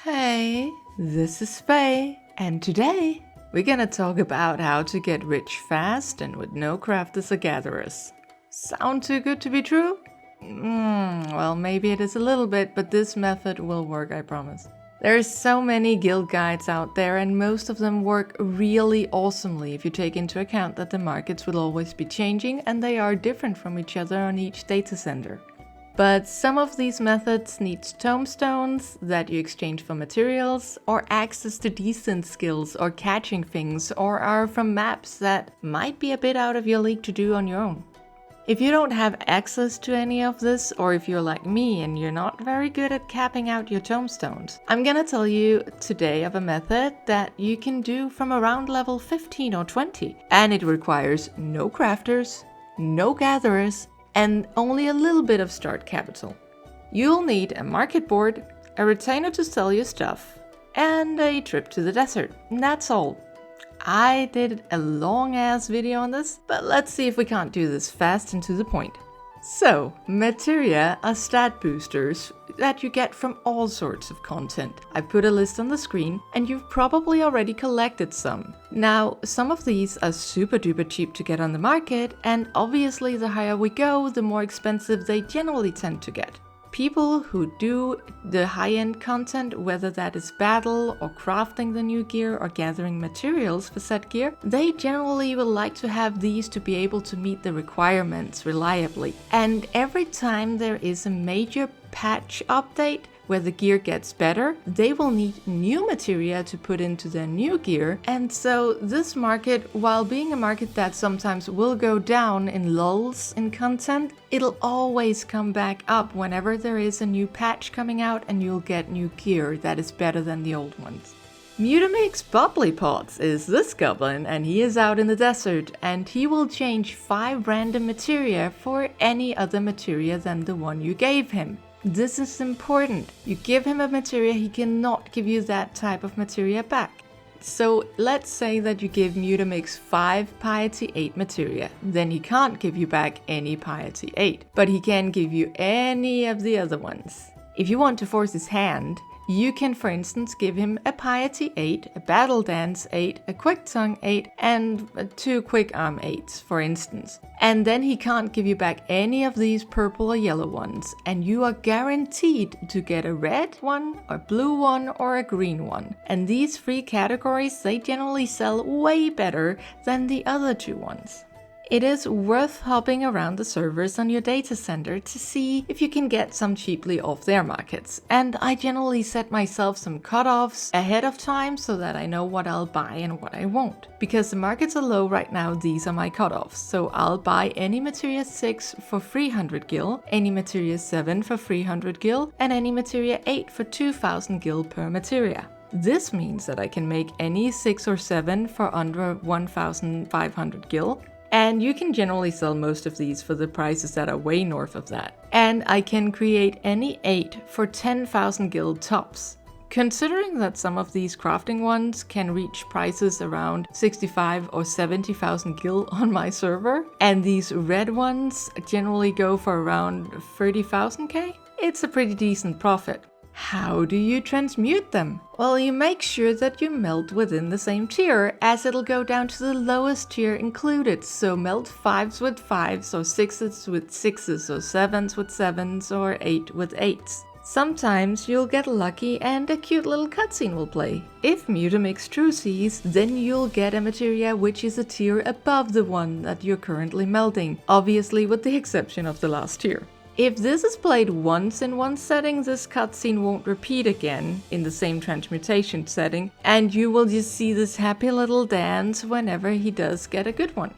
Hey, this is Faye, and today we're gonna talk about how to get rich fast and with no crafters or gatherers. Sound too good to be true? Well, maybe it is a little bit, but this method will work, I promise. There's so many guild guides out there, and most of them work really awesomely if you take into account that the markets will always be changing and they are different from each other on each data center. But some of these methods need tomestones that you exchange for materials, or access to decent skills or catching things, or are from maps that might be a bit out of your league to do on your own. If you don't have access to any of this, or if you're like me and you're not very good at capping out your tomestones, I'm gonna tell you today of a method that you can do from around level 15 or 20, and it requires no crafters, no gatherers, and only a little bit of start capital. You'll need a market board, a retainer to sell your stuff, and a trip to the desert. And that's all. I did a long ass video on this, but let's see if we can't do this fast and to the point. So, materia are stat boosters that you get from all sorts of content. I put a list on the screen and you've probably already collected some. Now, some of these are super duper cheap to get on the market, and obviously the higher we go, the more expensive they generally tend to get. People who do the high-end content, whether that is battle or crafting the new gear or gathering materials for said gear, they generally will like to have these to be able to meet the requirements reliably. And every time there is a major patch update where the gear gets better, they will need new materia to put into their new gear. And so this market, while being a market that sometimes will go down in lulls in content, it'll always come back up whenever there is a new patch coming out and you'll get new gear that is better than the old ones. Mutamix Bubbly Pots is this goblin, and he is out in the desert, and he will change 5 random materia for any other materia than the one you gave him. This is important. You give him a materia, he cannot give you that type of materia back. So let's say that you give Mutamix 5 Piety 8 materia, then he can't give you back any Piety 8, but he can give you any of the other ones. If you want to force his hand, you can, for instance, give him a Piety 8, a Battle Dance 8, a Quick Tongue 8, and 2 Quick Arm 8s, for instance. And then he can't give you back any of these purple or yellow ones, and you are guaranteed to get a red one, a blue one, or a green one. And these 3 categories, they generally sell way better than the other 2 ones. It is worth hopping around the servers on your data center to see if you can get some cheaply off their markets. And I generally set myself some cutoffs ahead of time so that I know what I'll buy and what I won't. Because the markets are low right now, these are my cutoffs. So I'll buy any materia 6 for 300 gil, any materia 7 for 300 gil, and any materia 8 for 2000 gil per materia. This means that I can make any 6 or 7 for under 1500 gil. And you can generally sell most of these for the prices that are way north of that. And I can create any 8 for 10,000 gil tops. Considering that some of these crafting ones can reach prices around 65 or 70,000 gil on my server, and these red ones generally go for around 30,000k, it's a pretty decent profit. How do you transmute them? Well, you make sure that you melt within the same tier, as it'll go down to the lowest tier included. So melt 5s with 5s, or 6s with 6s, or 7s with 7s, or 8 with 8s. Sometimes you'll get lucky and a cute little cutscene will play. If Mutamix true sees, then you'll get a materia which is a tier above the one that you're currently melting, obviously with the exception of the last tier. If this is played once in one setting, this cutscene won't repeat again in the same transmutation setting, and you will just see this happy little dance whenever he does get a good one.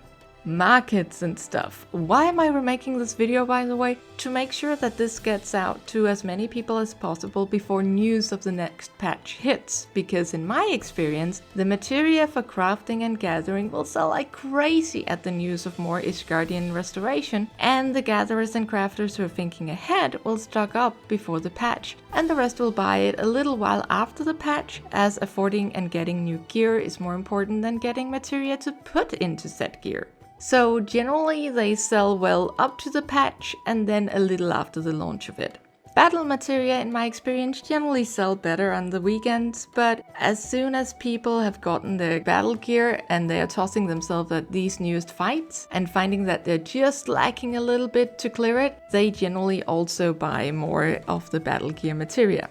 Markets and stuff. Why am I remaking this video, by the way? To make sure that this gets out to as many people as possible before news of the next patch hits, because in my experience, the materia for crafting and gathering will sell like crazy at the news of more Ishgardian restoration, and the gatherers and crafters who are thinking ahead will stock up before the patch, and the rest will buy it a little while after the patch, as affording and getting new gear is more important than getting materia to put into said gear. So generally they sell well up to the patch and then a little after the launch of it. Battle materia, in my experience, generally sell better on the weekends, but as soon as people have gotten their battle gear and they are tossing themselves at these newest fights and finding that they're just lacking a little bit to clear it, they generally also buy more of the battle gear materia.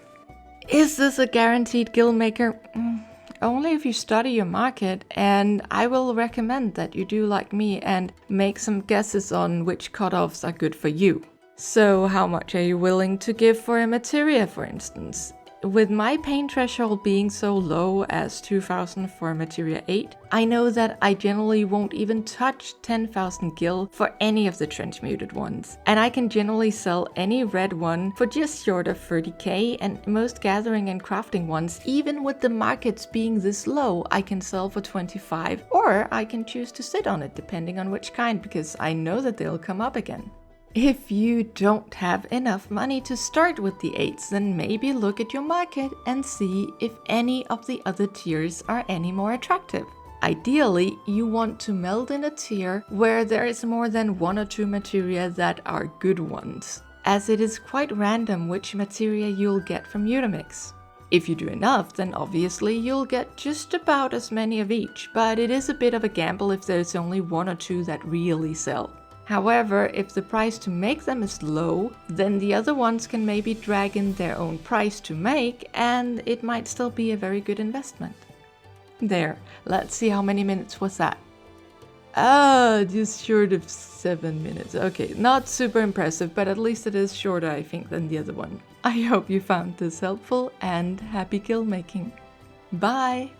Is this a guaranteed guild maker? Only if you study your market, and I will recommend that you do like me and make some guesses on which cutoffs are good for you. So how much are you willing to give for a materia, for instance? With my pain threshold being so low as 2000 for materia 8, I know that I generally won't even touch 10,000 gil for any of the transmuted ones. And I can generally sell any red one for just short of 30k, and most gathering and crafting ones, even with the markets being this low, I can sell for 25, or I can choose to sit on it depending on which kind, because I know that they'll come up again. If you don't have enough money to start with the 8s, then maybe look at your market and see if any of the other tiers are any more attractive. Ideally, you want to meld in a tier where there is more than 1 or 2 materia that are good ones, as it is quite random which materia you'll get from Mutamix. If you do enough, then obviously you'll get just about as many of each, but it is a bit of a gamble if there's only 1 or 2 that really sell. However, if the price to make them is low, then the other ones can maybe drag in their own price to make, and it might still be a very good investment. There, let's see how many minutes was that. Just short of 7 minutes. Okay, not super impressive, but at least it is shorter, I think, than the other one. I hope you found this helpful, and happy guild making. Bye!